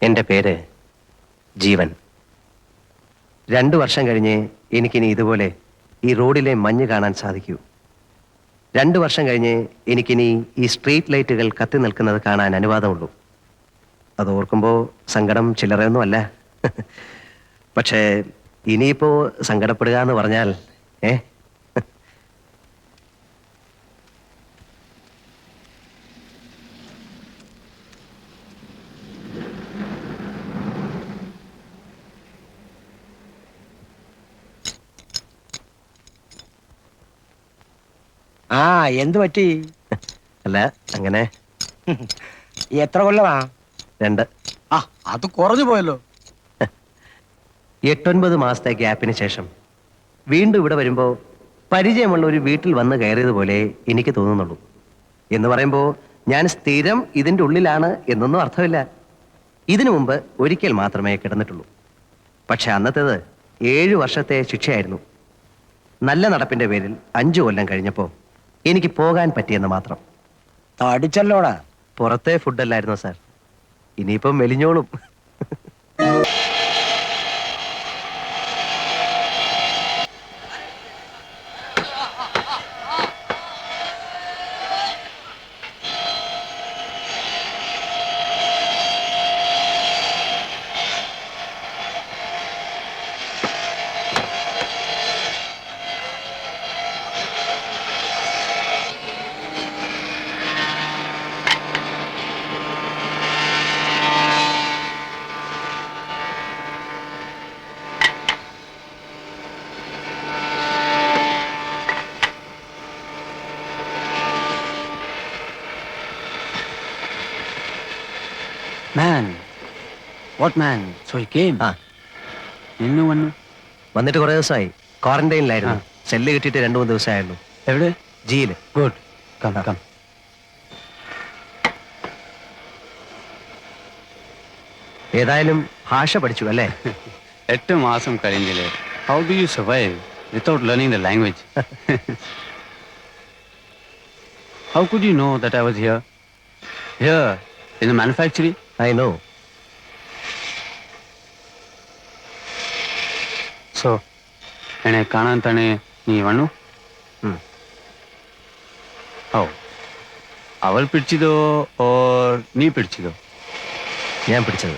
എൻ്റെ പേര് ജീവൻ. 2 വർഷം കഴിഞ്ഞ് എനിക്കിനി ഇതുപോലെ ഈ റോഡിലെ മഞ്ഞ് കാണാൻ സാധിക്കൂ. 2 വർഷം കഴിഞ്ഞ് എനിക്കിനി ഈ സ്ട്രീറ്റ് ലൈറ്റുകൾ കത്തി നിൽക്കുന്നത് കാണാൻ അനുവാദമുള്ളൂ. അത് ഓർക്കുമ്പോൾ സങ്കടം ചില്ലറയൊന്നുമല്ല. പക്ഷേ ഇനിയിപ്പോ സങ്കടപ്പെടുക എന്ന് പറഞ്ഞാൽ ഏ ആ എന്ത് പറ്റി? അല്ല അങ്ങനെ എത്ര കൊല്ലമാ? 2 ആ അത് കുറഞ്ഞു പോയല്ലോ. 8-9 മാസത്തെ ഗ്യാപ്പിന് ശേഷം വീണ്ടും ഇവിടെ വരുമ്പോൾ പരിചയമുള്ള ഒരു വീട്ടിൽ വന്ന് കയറിയതുപോലെ എനിക്ക് തോന്നുന്നുള്ളൂ. എന്ന് പറയുമ്പോൾ ഞാൻ സ്ഥിരം ഇതിൻ്റെ ഉള്ളിലാണ് എന്നൊന്നും അർത്ഥമില്ല. ഇതിനു മുമ്പ് ഒരിക്കൽ മാത്രമേ കിടന്നിട്ടുള്ളൂ. പക്ഷെ അന്നത്തേത് 7 വർഷത്തെ ശിക്ഷയായിരുന്നു. നല്ല നടപ്പിന്റെ പേരിൽ 5 കൊല്ലം കഴിഞ്ഞപ്പോൾ എനിക്ക് പോകാൻ പറ്റിയെന്ന് മാത്രം. അടിച്ചല്ലോടാ. പുറത്തെ ഫുഡല്ലായിരുന്നോ സാർ? ഇനിയിപ്പം മെലിഞ്ഞോളും. Man, what man? So he came. ആ ഇന്നു വന്നു. വന്നിട്ട് കുറേ ദിവസമായി. ക്വാറന്റൈനിലായിരുന്നു. സെല്ല് കിട്ടിയിട്ട് 2-3 ദിവസമായുള്ളൂ. എവിടെ? ജിയില്. ഗുഡ്. Come come. ഏതായാലും ഭാഷ പഠിച്ചു അല്ലേ? 8 മാസം കഴിഞ്ഞില്ലേ. How do you survive without learning the language? How could you know that I was here? Here, in the manufacturing? I know. So, എന്നെ കാണാൻ തന്നെ നീ വന്നു? How? അവൾ പിടിച്ചതോ ഓർ നീ പിടിച്ചതോ? ഞാൻ പിടിച്ചത്.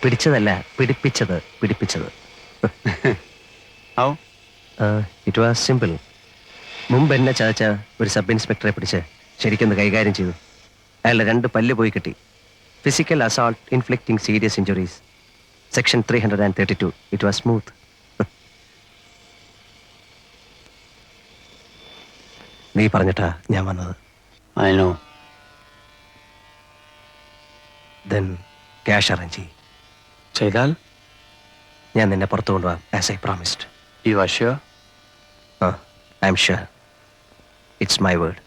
പിടിച്ചതല്ല, പിടിപ്പിച്ചത്. How? It was simple. മുമ്പ് എന്നെ ചതച്ച ഒരു സബ് ഇൻസ്പെക്ടറെ പിടിച്ച് ശരിക്കൊന്ന് കൈകാര്യം ചെയ്തു. അയാളുടെ 2 പല്ല് പോയി കിട്ടി. Physical assault inflicting serious injuries, section 332. It was smooth. നീ പറഞ്ഞിട്ടാ ഞാൻ വന്നത്. I know. Then cash arrange ചെയ്യും. ചെയ്താൽ? ഞാൻ നിന്നെ പുറത്തു കൊണ്ടുപോകാം, as I promised. You are sure? I'm sure. It's my word.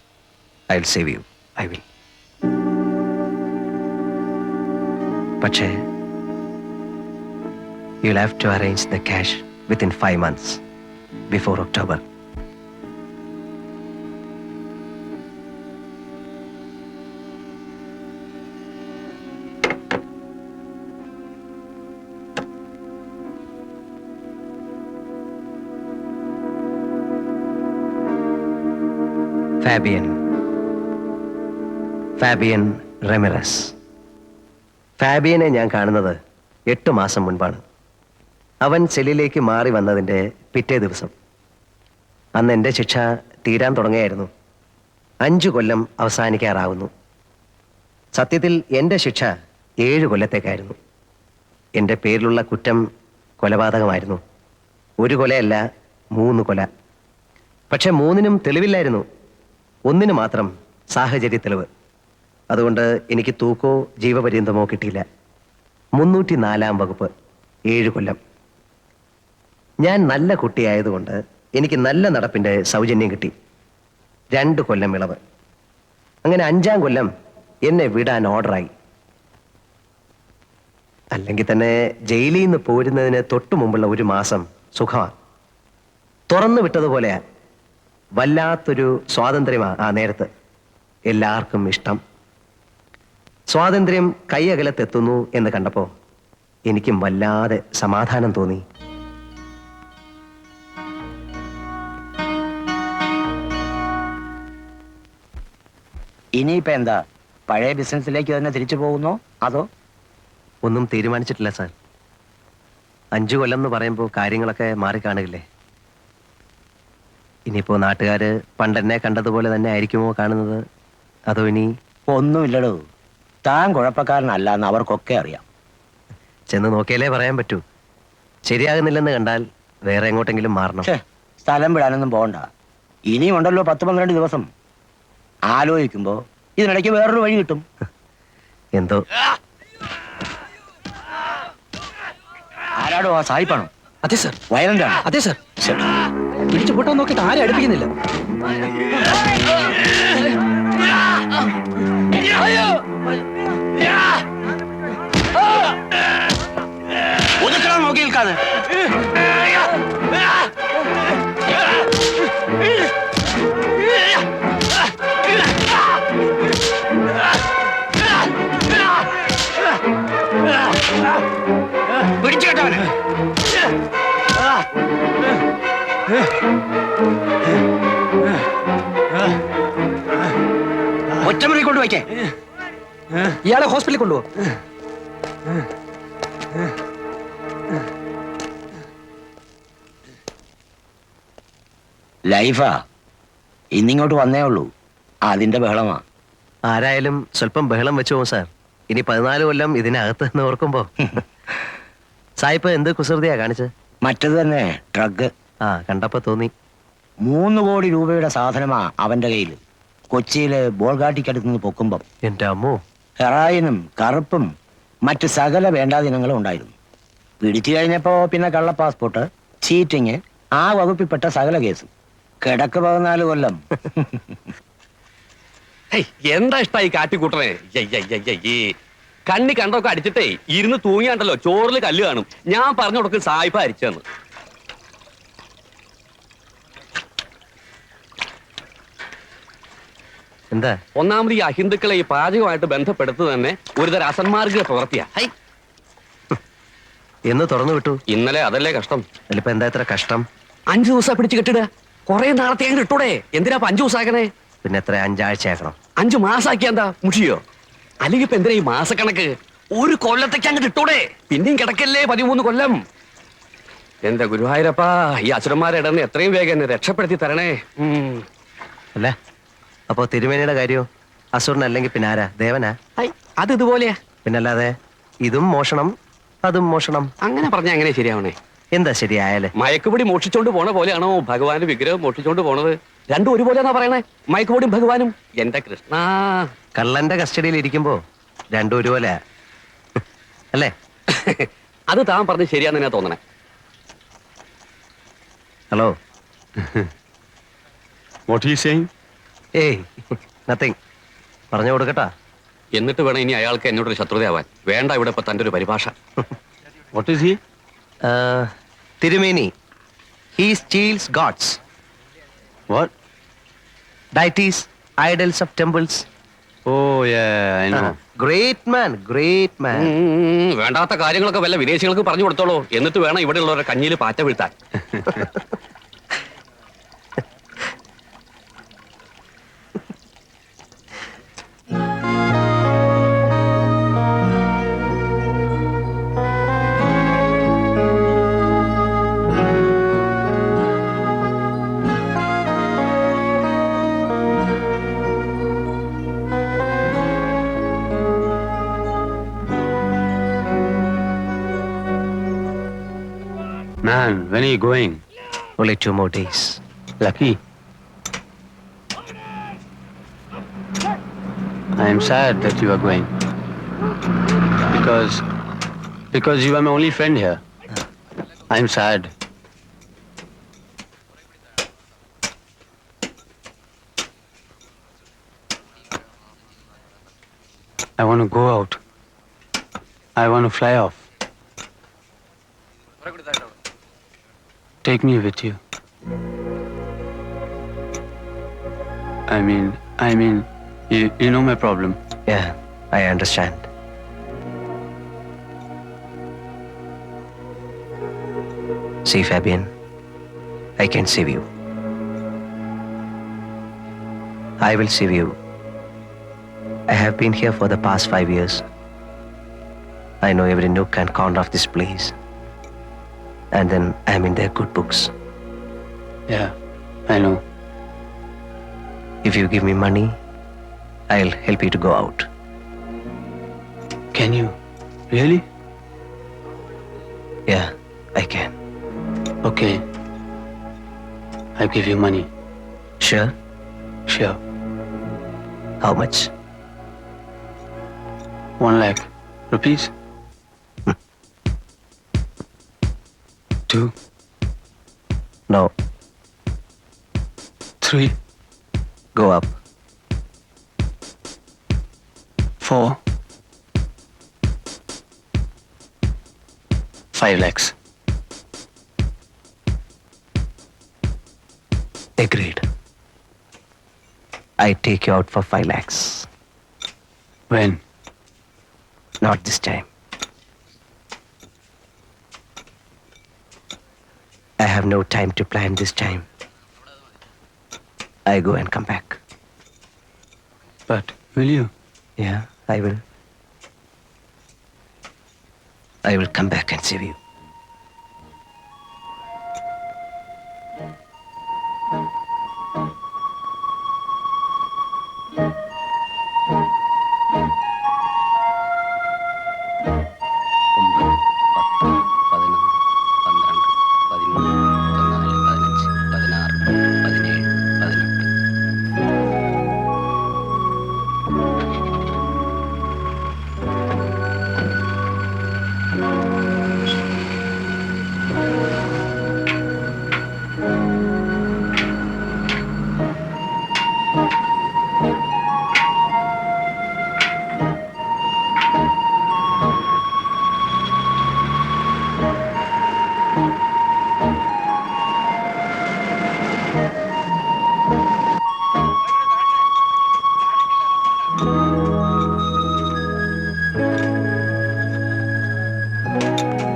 I will save you. I will. പക്ഷേ you will have to arrange the cash within 5 months before October. Fabian Ramirez. ഫാബിയനെ ഞാൻ കാണുന്നത് 8 മാസം മുൻപാണ്. അവൻ സെല്ലിലേക്ക് മാറി വന്നതിൻ്റെ പിറ്റേ ദിവസം. അന്ന് എൻ്റെ ശിക്ഷ തീരാൻ തുടങ്ങിയായിരുന്നു. 5 കൊല്ലം അവസാനിക്കാറാവുന്നു. സത്യത്തിൽ എൻ്റെ ശിക്ഷ 7 കൊല്ലത്തേക്കായിരുന്നു. എൻ്റെ പേരിലുള്ള കുറ്റം കൊലപാതകമായിരുന്നു. 1 കൊലയല്ല, 3 കൊല. പക്ഷെ 3നും തെളിവില്ലായിരുന്നു. 1 മാത്രം സാഹചര്യ തെളിവ്. അതുകൊണ്ട് എനിക്ക് തൂക്കോ ജീവപര്യന്തമോ കിട്ടിയില്ല. 304-ാം വകുപ്പ്, 7 കൊല്ലം. ഞാൻ നല്ല കുട്ടിയായതുകൊണ്ട് എനിക്ക് നല്ല നടപ്പിൻ്റെ സൗജന്യം കിട്ടി. 2 കൊല്ലം ഇളവ്. അങ്ങനെ 5-ാം കൊല്ലം എന്നെ വിടാൻ ഓർഡറായി. അല്ലെങ്കിൽ തന്നെ ജയിലിൽ നിന്ന് പോരുന്നതിന് തൊട്ടു മുമ്പുള്ള 1 മാസം സുഖമാണ്. തുറന്നു വിട്ടതുപോലെയാ. വല്ലാത്തൊരു സ്വാതന്ത്ര്യമാണ് ആ നേരത്ത്. എല്ലാവർക്കും ഇഷ്ടം. സ്വാതന്ത്ര്യം കൈയകലത്തെത്തുന്നു എന്ന് കണ്ടപ്പോ എനിക്കും വല്ലാതെ സമാധാനം തോന്നി. ഇനിയിപ്പോ എന്താ, പഴയ ബിസിനസ്സിലേക്ക് തന്നെ തിരിച്ചു പോകുന്നോ അതോ? ഒന്നും തീരുമാനിച്ചിട്ടില്ല സാർ. 5 കൊല്ലം എന്ന് പറയുമ്പോൾ കാര്യങ്ങളൊക്കെ മാറിക്കാണുകയില്ലേ. ഇനിയിപ്പോ നാട്ടുകാര് പണ്ടെന്നെ കണ്ടതുപോലെ തന്നെ ആയിരിക്കുമോ കാണുന്നത്, അതോ ഇനി? ഒന്നുമില്ലടോ, താൻ കുഴപ്പക്കാരനല്ല എന്ന് അവർക്കൊക്കെ അറിയാം. ചെന്ന് നോക്കിയാലേ പറയാൻ പറ്റൂ. ശരിയാകുന്നില്ലെന്ന് കണ്ടാൽ വേറെ എങ്ങോട്ടെങ്കിലും മാറണം. ഛേ, സ്ഥലം വിടാനൊന്നും പോകണ്ട. ഇനിയും ഉണ്ടല്ലോ 10-12 ദിവസം. ആലോചിക്കുമ്പോ ഇതിനിടയ്ക്ക് വേറൊരു വഴി കിട്ടും. എന്തോ. ആരാടോ ആ സായിപ്പാണോ? അതെ സർ. വയലന്റ് ആണ്. അതെ സർ. പിടിച്ചു പൊട്ടാൻ നോക്കിയിട്ട് ആരും അടുപ്പിക്കുന്നില്ല. നോക്കി നിൽക്കാതെ പിടിച്ചു കേട്ടവന്. ഒറ്റമുറി കൊണ്ട് വയ്ക്കേ. ഇയാളെ ഹോസ്പിറ്റലിൽ കൊണ്ടുപോ. ലൈഫാ ഇന്നിങ്ങോട്ട് വന്നേ ഉള്ളൂ, അതിന്റെ ബഹളമാ. ആരായാലും സ്വല്പം ബഹളം വെച്ചു പോകും സാർ. ഇനി 14 കൊല്ലം ഇതിനകത്ത് എന്ന് ഓർക്കുമ്പോ. സായിപ്പ് എന്ത് കുസൃതിയാ കാണിച്ചത്? മറ്റത് തന്നെ, ഡ്രഗ്. ആ, കണ്ടപ്പോ തോന്നി. 3 കോടി രൂപയുടെ സാധനമാ അവന്റെ കയ്യിൽ. കൊച്ചിയില് ബോൾഗാട്ടിക്കടുത്ത് നിന്ന് പൊക്കുമ്പം എന്റെ അമ്മോ. ഹെറായിനും കറുപ്പും മറ്റ് സകല വേണ്ടാദിനങ്ങളും ഉണ്ടായിരുന്നു. പിടിച്ചു കഴിഞ്ഞപ്പോ പിന്നെ കള്ള പാസ്പോർട്ട്, ചീറ്റിങ്, ആ വകുപ്പിൽപ്പെട്ട സകല കേസും. കിടക്ക് 14 കൊല്ലം. എന്താ ഇഷ്ടായി കാട്ടിക്കൂട്ടണേ? കണ്ണി കണ്ടൊക്കെ അടിച്ചിട്ടേ ഇരുന്ന് തൂങ്ങിയാണ്ടല്ലോ ചോറിൽ കല്ല് കാണും. ഞാൻ പറഞ്ഞു കൊടുക്കും സായിപ്പ അരിച്ചെന്ന്. എന്താ? ഒന്നാമത് ഈ അഹിന്ദുക്കളെ ഈ പാചകമായിട്ട് ബന്ധപ്പെടുത്തു തന്നെ ഒരുതരം അസന്മാർഗ പ്രവൃത്തിയാ. എന്ന് തുറന്നു വിട്ടു. ഇന്നലെ അതല്ലേ കഷ്ടം. അതിലിപ്പോ എന്താ ഇത്ര കഷ്ടം? 5 ദിവസം പിടിച്ച് കെട്ടിടുക. കുറെ നാളത്തെ അങ്ങ് ഇട്ടൂടെ. എന്തിനാ 5 ദിവസം ആക്കണേ? പിന്നെ എത്ര 5 ആഴ്ച ആക്കണം? 5 മാസാക്കിയ എന്താ മുഷിയോ? അല്ലെങ്കിൽ ഇപ്പൊ എന്തിനാ ഈ മാസക്കണക്ക്? 1 കൊല്ലത്തേക്ക് അങ്ങോട്ട് ഇട്ടൂടെ. പിന്നെയും കിടക്കല്ലേ 13 കൊല്ലം. എന്റെ ഗുരുവായൂരപ്പാ, ഈ അസുരന്മാരെ ഇടന്ന് എത്രയും വേഗം എന്നെ രക്ഷപ്പെടുത്തി തരണേ. അല്ല, അപ്പോ തിരുമേനിയുടെ കാര്യോ? അസുരനല്ലെങ്കിൽ പിന്നെ ആരാ? ദേവനാ? അത് ഇതുപോലെയാ. പിന്നല്ലാതെ ഇതും മോഷണം അതും മോഷണം. അങ്ങനെ പറഞ്ഞാ എങ്ങനെ ശരിയാവണേ? എന്താ ശരിയായാലേ? മയക്കുപൊടി മോഷിച്ചോണ്ട് പോണ പോലെയാണോ ഭഗവാന്റെ വിഗ്രഹം മോഷിച്ചോണ്ട് പോണത്? രണ്ടും ഒരുപോലെയാണോ പറയണേ? മയക്കുപൊടിയും ഭഗവാനും. എന്റെ കൃഷ്ണ, കള്ളന്റെ കസ്റ്റഡിയിൽ ഇരിക്കുമ്പോ രണ്ടും ഒരുപോലെ അല്ലേ? അത് താൻ പറഞ്ഞ് ശരിയാന്ന് ഞാൻ തോന്നണേ. Hello. What are you saying? ഏയ്, നത്തിങ്. പറഞ്ഞു കൊടുക്കട്ടാ. എന്നിട്ട് വേണം ഇനി അയാൾക്ക് എന്നോടൊരു ശത്രുതയാവാൻ. വേണ്ട ഇവിടെ ഇപ്പൊ തന്റെ ഒരു പരിഭാഷ. What is he? തിരുമേനി, he steals gods. What? Deities, idols of temples. Oh, yeah, I know. Great man, great man. വേണ്ടാത്ത കാര്യങ്ങളൊക്കെ വല്ല വിദേശികൾക്ക് പറഞ്ഞു കൊടുത്തോളൂ. എന്നിട്ട് വേണം ഇവിടെ ഉള്ളവരുടെ കഞ്ഞിയിൽ പാറ്റ വീഴ്ത്താൻ. Man, when are you going? Only 2 more days. Lucky. I am sad that you are going. Because you are my only friend here. I am sad. I want to go out. I want to fly off. Take me with you. I mean, you know my problem. Yeah, I understand. See, Fabian, I can save you. I will save you. I have been here for the past 5 years. I know every nook and corner of this place. And then I'm in their good books. Yeah, I know. If you give me money, I'll help you to go out. Can you? Really? Yeah, I can. Okay. I'll give you money. Sure? Sure. How much? 1 lakh rupees? 2, No, 3, go up. 4, 5 lakhs. Agreed. I take you out for 5 lakhs. When? Not this time. I have no time to plan this time. I go and come back. But will you? Yeah, I will. I will come back and save you.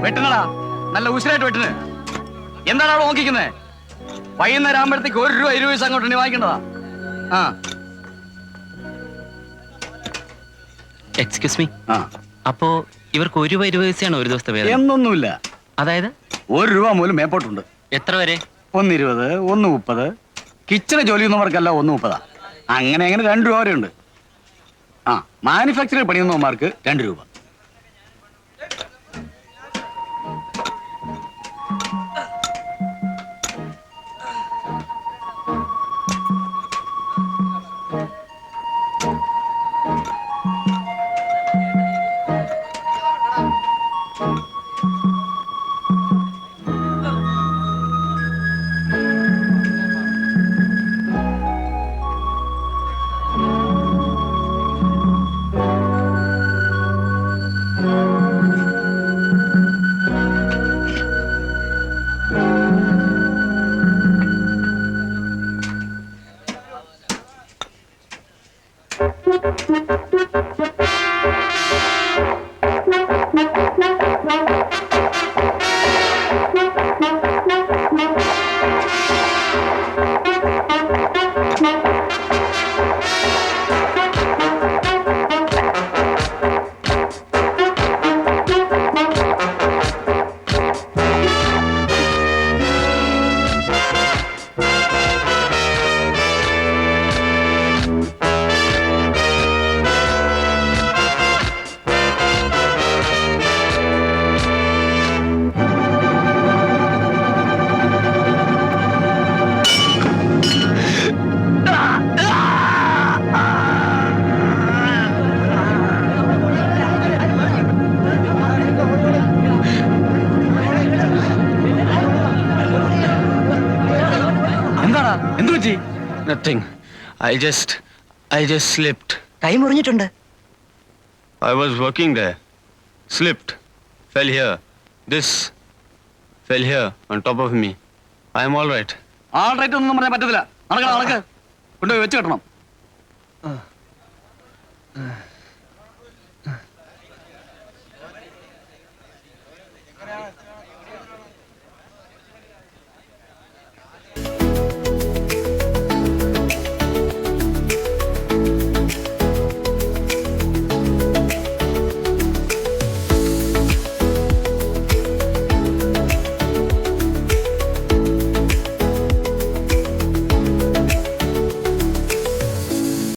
വെട്ടണടാ, നല്ല ഉശിരായിട്ട് വെട്ടണ്. എന്താണ് അവിടെ നോക്കിക്കുന്നത്? വൈകുന്നേരം ആകുമ്പോഴത്തേക്ക് 1 രൂപ 20 പൈസ അങ്ങോട്ട് വാങ്ങിക്കണ്ടതാ. ആ excuse me, ആ അപ്പോ ഇവർക്ക് 1 രൂപ 20 പൈസയാണ് ഒരു ദിവസത്തെ വേതനം? എന്നൊന്നുമില്ല. അതായത് 1 രൂപ മൂലം മേപ്പോട്ടുണ്ട്. എത്ര വരെ? 1.20, 1.30. കിച്ചണ് ജോലി ചെയ്യുന്നവർക്കല്ല 1.30. അങ്ങനെ 2 രൂപ വരെ ഉണ്ട്. ആ മാനുഫാക്ചറിംഗ് പണിയുന്നവന്മാർക്ക് 2 രൂപ. Nothing. I just slipped. കൈ മുറിഞ്ഞിട്ടുണ്ട്. I was working there. Slipped. Fell here. This fell here on top of me. I am all right. All right ഒന്നും പറയാൻ പറ്റത്തില്ല. നടക്ക് കൊണ്ടുപോയി വെച്ച് കെട്ടണം.